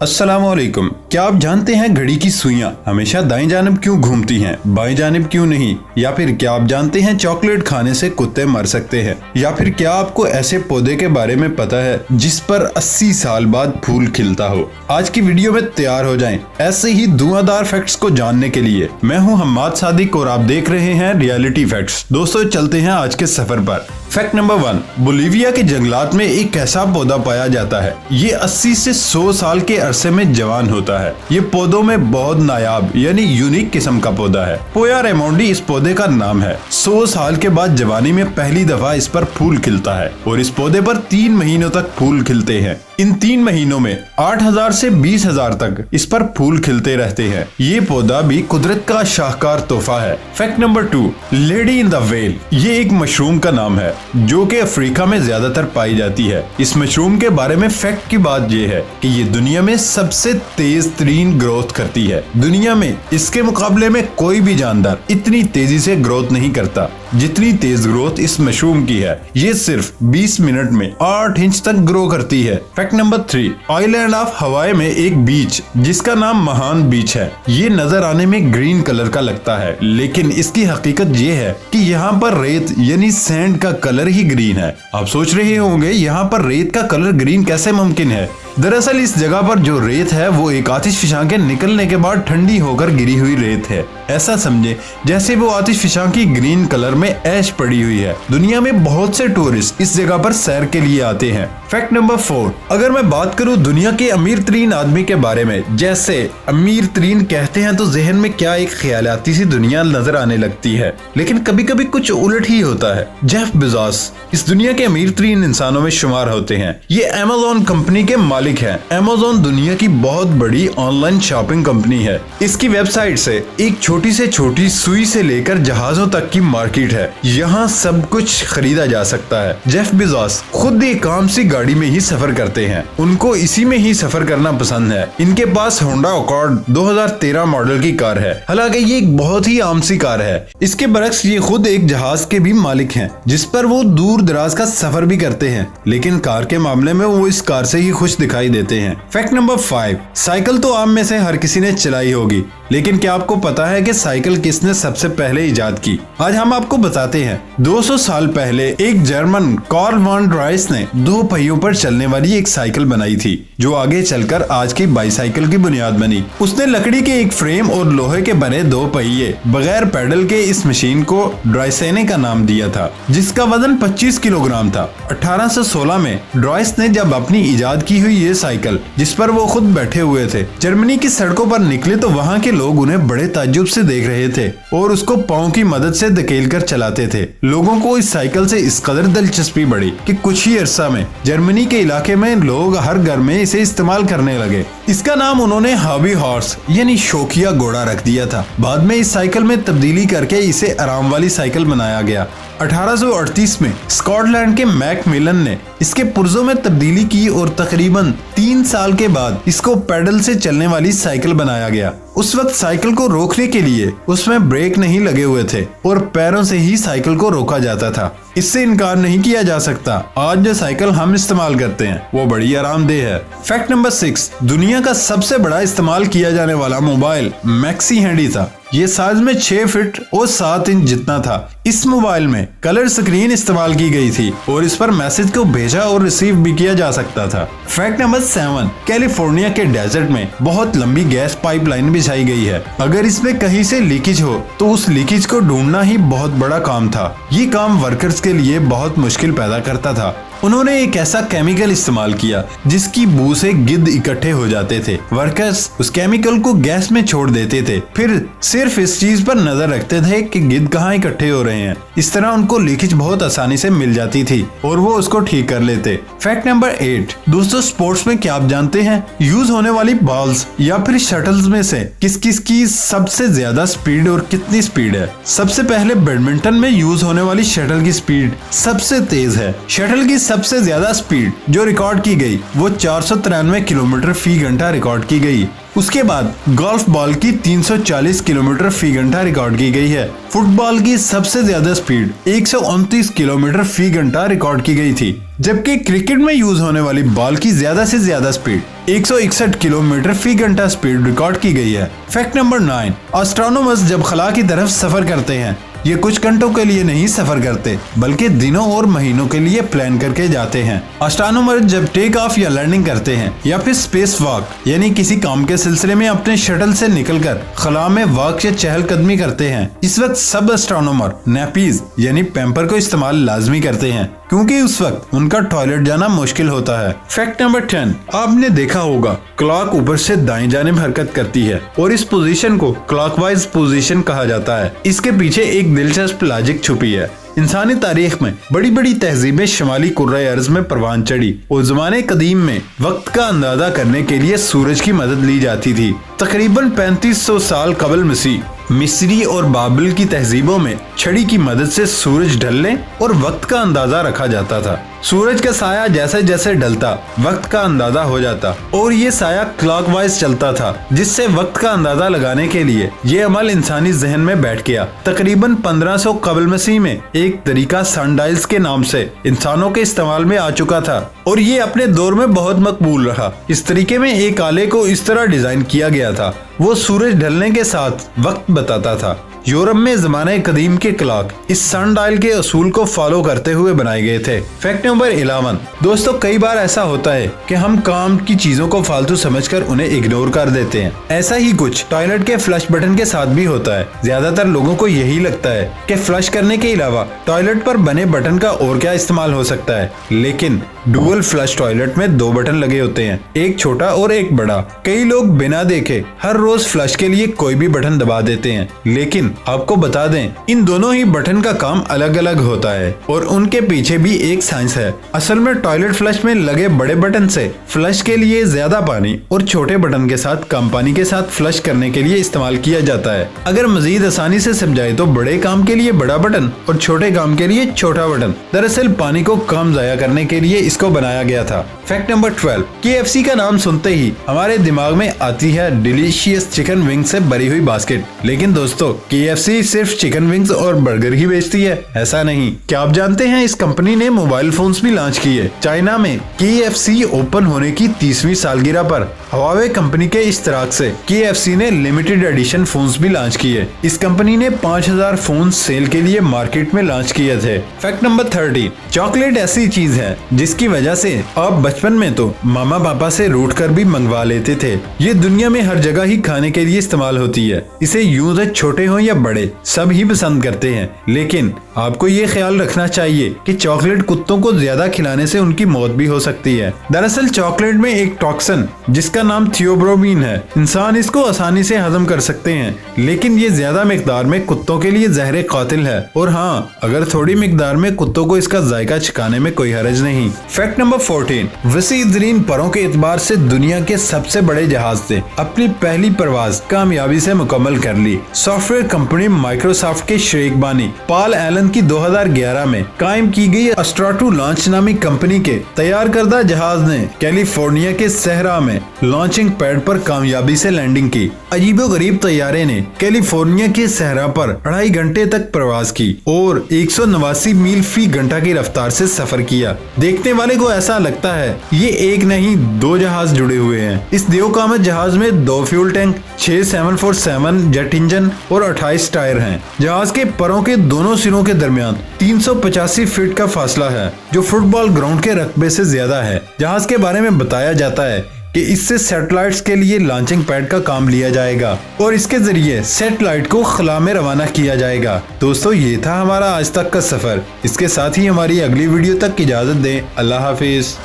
अस्सलामुअलैकुम। क्या आप जानते हैं घड़ी की सुइयां हमेशा दाईं जानिब क्यों घूमती हैं, बाईं जानिब क्यों नहीं? या फिर क्या आप जानते हैं चॉकलेट खाने से कुत्ते मर सकते हैं? या फिर क्या आपको ऐसे पौधे के बारे में पता है जिस पर 80 साल बाद फूल खिलता हो? आज की वीडियो में तैयार हो जाएं ऐसे ही धुआंधार फैक्ट्स को जानने के लिए। मैं हूं हम्माद सादिक और आप देख रहे हैं रियलिटी फैक्ट्स। दोस्तों चलते हैं आज के सफर पर। फैक्ट नंबर 1, बोलीविया के जंगलात में एक ऐसा पौधा पाया जाता है। ये 80 से 100 साल के अरसे में जवान होता है। ये पौधों में बहुत नायाब यानी यूनिक किस्म का पौधा है। पोया रेमोंडी इस पौधे का नाम है। 100 साल के बाद जवानी में पहली दफा इस पर फूल खिलता है और इस पौधे पर 3 महीनों तक फूल खिलते हैं। इन 3 महीनों में 8000 से 20000 तक इस पर फूल खिलते रहते हैं। ये पौधा भी कुदरत का शाहकार तोहफा है। Fact number 2, lady in the well. ये एक मशरूम का नाम है जो कि अफ्रीका में ज्यादातर पाई जाती है। इस मशरूम के बारे में फैक्ट की बात यह है कि ये दुनिया में सबसे तेज तरीन ग्रोथ करती है। दुनिया में इसके मुकाबले में कोई भी जानदार इतनी तेजी से ग्रोथ नहीं करता जितनी तेज ग्रोथ इस मशरूम की है। ये सिर्फ 20 मिनट में 8 इंच तक ग्रो करती है। फैक्ट नंबर 3, आइलैंड ऑफ हवाई में एक बीच जिसका नाम महान बीच है। ये नजर आने में ग्रीन कलर का लगता है, लेकिन इसकी हकीकत ये है कि यहाँ पर रेत यानी सैंड का कलर ही ग्रीन है। आप सोच रहे होंगे यहाँ पर रेत का कलर ग्रीन कैसे मुमकिन है? दरअसल इस जगह पर जो रेत है वो एक आतिशफिशां के निकलने के बाद ठंडी होकर गिरी हुई रेत है। ऐसा समझे जैसे वो आतिशफिशां की ग्रीन कलर में ऐश पड़ी हुई है। दुनिया में बहुत से टूरिस्ट इस जगह पर सैर के लिए आते हैं। फैक्ट नंबर 4, अगर मैं बात करूं दुनिया के अमीर तरीन आदमी के बारे में, जैसे अमीर तरीन कहते हैं तो जहन में क्या एक ख्यालाती सी दुनिया नजर आने लगती है, लेकिन कभी कभी कुछ उलट ही होता है। जेफ बेजोस इस दुनिया के अमीर तरीन इंसानों में शुमार होते हैं। ये अमेज़न कंपनी के मालिक है। अमेज़न दुनिया की बहुत बड़ी ऑनलाइन शॉपिंग कंपनी है। इसकी वेबसाइट से एक छोटी से छोटी सुई से लेकर जहाजों तक की मार्केट है। यहाँ सब कुछ खरीदा जा सकता है। जेफ बेजोस खुद एक आम सी गाड़ी में ही सफर करते हैं। उनको इसी में ही सफर करना पसंद है। इनके पास होंडा अकॉर्ड 2013 मॉडल की कार है। हालांकि ये एक बहुत ही आम सी कार है। इसके बरक्स ये खुद एक जहाज के भी मालिक हैं, जिस पर वो दूर दराज का सफर भी करते हैं, लेकिन कार के मामले में वो इस कार से ही खुश दिखाई देते हैं। फैक्ट नंबर 5, साइकिल तो आम में से हर किसी ने चलाई होगी, लेकिन क्या आपको पता है कि साइकिल किसने सबसे पहले इजाद की? आज हम आपको बताते हैं। 200 साल पहले एक जर्मन कार्ल वॉन ड्राइस ने 2 पहियों पर चलने वाली एक साइकिल बनाई थी, जो आगे चलकर आज की बाईसाइकिल की बुनियाद बनी। उसने लकड़ी के एक फ्रेम और लोहे के बने 2 पहिए बगैर पैडल के इस मशीन को ड्राइसेने का नाम दिया था, जिसका वजन 25 किलोग्राम था। 1816 में ड्राइस ने जब अपनी इजाद की हुई ये साइकिल, जिस पर वो खुद बैठे हुए थे, जर्मनी की सड़कों पर निकले तो वहाँ के लोग उन्हें बड़े ताज्जुब से देख रहे थे और उसको पाँव की मदद से धकेल कर चलाते थे। लोगों को इस साइकिल से इस कदर दिलचस्पी बढ़ी कि कुछ ही अरसा में जर्मनी के इलाके में लोग हर घर में इसे इस्तेमाल करने लगे। इसका नाम उन्होंने हॉबी हॉर्स यानी शौकिया घोड़ा रख दिया था। बाद में इस साइकिल में तब्दीली करके इसे आराम वाली साइकिल बनाया गया। 1838 में स्कॉटलैंड के मैकमिलन ने इसके पुर्जों में तब्दीली की और तकरीबन 3 साल के बाद इसको पैडल से चलने वाली साइकिल बनाया गया। उस वक्त साइकिल को रोकने के लिए उसमें ब्रेक नहीं लगे हुए थे और पैरों से ही साइकिल को रोका जाता था। इससे इनकार नहीं किया जा सकता, आज जो साइकिल हम इस्तेमाल करते हैं वो बड़ी आरामदेह है। फैक्ट नंबर 6, दुनिया का सबसे बड़ा इस्तेमाल किया जाने वाला मोबाइल मैक्सी हैंडी था। ये साइज में 6 फीट और 7 इंच जितना था। इस मोबाइल में कलर स्क्रीन इस्तेमाल की गई थी और इस पर मैसेज को भेजा और रिसीव भी किया जा सकता था। फैक्ट नंबर 7, कैलिफोर्निया के डेजर्ट में बहुत लंबी गैस पाइपलाइन बिछाई गई है। अगर इसमें कहीं से लीकेज हो तो उस लीकेज को ढूंढना ही बहुत बड़ा काम था। ये काम वर्कर्स के लिए बहुत मुश्किल पैदा करता था। उन्होंने एक ऐसा केमिकल इस्तेमाल किया जिसकी बू से गिद्ध इकट्ठे हो जाते थे। वर्कर्स उस केमिकल को गैस में छोड़ देते थे, फिर सिर्फ इस चीज पर नजर रखते थे कि गिद्ध कहाँ इकट्ठे हो रहे हैं। इस तरह उनको लीकेज बहुत आसानी से मिल जाती थी और वो उसको ठीक कर लेते। फैक्ट नंबर 8, दोस्तों स्पोर्ट्स में क्या आप जानते हैं यूज होने वाली बॉल्स या फिर शटल्स में से किस किस की सबसे ज्यादा स्पीड और कितनी स्पीड है? सबसे पहले बैडमिंटन में यूज होने वाली शटल की स्पीड सबसे तेज है। शटल की सबसे ज्यादा स्पीड जो रिकॉर्ड की गई वो 493 किलोमीटर फी घंटा रिकॉर्ड की गई। उसके बाद गोल्फ बॉल की 340 किलोमीटर फी घंटा रिकॉर्ड की गई है। फुटबॉल की सबसे ज्यादा स्पीड 129 किलोमीटर फी घंटा रिकॉर्ड की गई थी। जबकि क्रिकेट में यूज होने वाली बॉल की ज्यादा से ज्यादा स्पीड 161 किलोमीटर फी घंटा स्पीड रिकॉर्ड की गई है। फैक्ट नंबर 9, एस्ट्रोनॉमर्स जब खला की तरफ सफर करते हैं ये कुछ घंटों के लिए नहीं सफर करते बल्कि दिनों और महीनों के लिए प्लान करके जाते हैं। एस्ट्रोनॉमर जब टेक ऑफ या लैंडिंग करते हैं या फिर स्पेस वॉक यानी किसी काम के सिलसिले में अपने शटल से निकलकर खला में वॉक या चहलकदमी करते हैं, इस वक्त सब एस्ट्रोनॉमर नैपीज यानी पैम्पर को इस्तेमाल लाजमी करते हैं क्योंकि उस वक्त उनका टॉयलेट जाना मुश्किल होता है। फैक्ट नंबर 10, आपने देखा होगा क्लॉक ऊपर से दाएं जानिब हरकत करती है और इस पोजीशन को क्लॉकवाइज पोजीशन कहा जाता है। इसके पीछे एक दिलचस्प लॉजिक छुपी है। इंसानी तारीख में बड़ी बड़ी तहजीबें शुमाली कुर्रा अर्ज में परवान चढ़ी और ज़माने कदीम में वक्त का अंदाजा करने के लिए सूरज की मदद ली जाती थी। तकरीबन 3500 साल कबल मसीह मिस्री और बाबिल की तहजीबों में छड़ी की मदद से सूरज ढलने और वक्त का अंदाजा रखा जाता था। सूरज का साया जैसे जैसे ढलता वक्त का अंदाजा हो जाता और ये साया क्लॉकवाइज चलता था, जिससे वक्त का अंदाजा लगाने के लिए ये अमल इंसानी जहन में बैठ गया। तकरीबन 1500 कबल मसीह में एक तरीका सनडाइल्स के नाम से इंसानों के इस्तेमाल में आ चुका था और ये अपने दौर में बहुत मकबूल रहा। इस तरीके में एक आले को इस तरह डिजाइन किया गया था, वो सूरज ढलने के साथ वक्त बताता था। यूरोप में ज़माने कदीम के क्लॉक इस सनडायल के असूल को फॉलो करते हुए बनाए गए थे। फैक्ट नंबर 11, दोस्तों कई बार ऐसा होता है कि हम काम की चीजों को फालतू समझकर उन्हें इग्नोर कर देते हैं। ऐसा ही कुछ टॉयलेट के फ्लश बटन के साथ भी होता है। ज्यादातर लोगों को यही लगता है कि फ्लश करने के अलावा टॉयलेट पर बने बटन का और क्या इस्तेमाल हो सकता है, लेकिन डुअल फ्लश टॉयलेट में 2 बटन लगे होते हैं, एक छोटा और एक बड़ा। कई लोग बिना देखे हर रोज फ्लश के लिए कोई भी बटन दबा देते हैं, लेकिन आपको बता दें इन दोनों ही बटन का काम अलग अलग होता है और उनके पीछे भी एक साइंस है। असल में टॉयलेट फ्लश में लगे बड़े बटन से फ्लश के लिए ज्यादा पानी और छोटे बटन के साथ कम पानी के साथ फ्लश करने के लिए इस्तेमाल किया जाता है। अगर मजीद आसानी से समझाए तो बड़े काम के लिए बड़ा बटन और छोटे काम के लिए छोटा बटन। दरअसल पानी को कम जाया करने के लिए इसको बनाया गया था। फैक्ट नंबर 12, KFC का नाम सुनते ही हमारे दिमाग में आती है डिलीशियस चिकन विंग से भरी हुई बास्केट, लेकिन दोस्तों KFC सिर्फ चिकन विंग्स और बर्गर ही बेचती है, ऐसा नहीं। क्या आप जानते हैं इस कंपनी ने मोबाइल फोन्स भी लॉन्च किए। चाइना में KFC ओपन होने की 30वीं सालगिरह पर हवावे कंपनी के इश्तराक से KFC ने लिमिटेड एडिशन फोन्स भी लॉन्च किए। इस कंपनी ने 5000 फोन सेल के लिए मार्केट में लॉन्च किए थे। फैक्ट नंबर 13, चॉकलेट ऐसी चीज है जिसकी वजह से आप बचपन में तो मामा पापा से रूठ कर भी मंगवा लेते थे। ये दुनिया में हर जगह ही खाने के लिए इस्तेमाल होती है। इसे यूं तो छोटे हो या बड़े सब ही पसंद करते हैं, लेकिन आपको ये ख्याल रखना चाहिए कि चॉकलेट कुत्तों को ज्यादा खिलाने से उनकी मौत भी हो सकती है। दरअसल चॉकलेट में एक टॉक्सिन जिसका नाम थियोब्रोमीन है, इंसान इसको आसानी से हजम कर सकते हैं, लेकिन ये ज्यादा मिकदार में कुत्तों के लिए जहर कातिल है। और हाँ, अगर थोड़ी मिकदार में कुत्तों को इसका जायका छिकाने में कोई हरज नहीं। फैक्ट नंबर 14, वसीतरीन परों के एतबार से दुनिया के सबसे बड़े जहाज ने अपनी पहली परवाज कामयाबी से मुकम्मल कर ली। सॉफ्टवेयर कंपनी माइक्रोसॉफ्ट के शरीक बानी पॉल एलन की 2011 में कायम की गई एस्ट्राटू लॉन्च नामी कंपनी के तैयार करदा जहाज ने कैलिफोर्निया के सहरा में लॉन्चिंग पैड पर कामयाबी से लैंडिंग की। अजीबोगरीब तैयारे ने कैलिफोर्निया के सहरा पर 2.5 घंटे तक प्रवास की और 189 मील फी घंटा की रफ्तार से सफर किया। देखने वाले को ऐसा लगता है ये एक नहीं 2 जहाज जुड़े हुए हैं। इस देवकामत जहाज में 2 फ्यूल टैंक, 6 747 जेट इंजन और 28 टायर हैं। जहाज के परों के दोनों सिरों के दरमियान 385 फीट का फासला है, जो फुटबॉल ग्राउंड के रकबे से ज्यादा है। जहाज के बारे में बताया जाता है कि इससे सैटेलाइट्स के लिए लॉन्चिंग पैड का काम लिया जाएगा और इसके जरिए सैटेलाइट को खला में रवाना किया जाएगा। दोस्तों, ये था हमारा आज तक का सफर। इसके साथ ही हमारी अगली वीडियो तक इजाजत दें। अल्लाह हाफिज।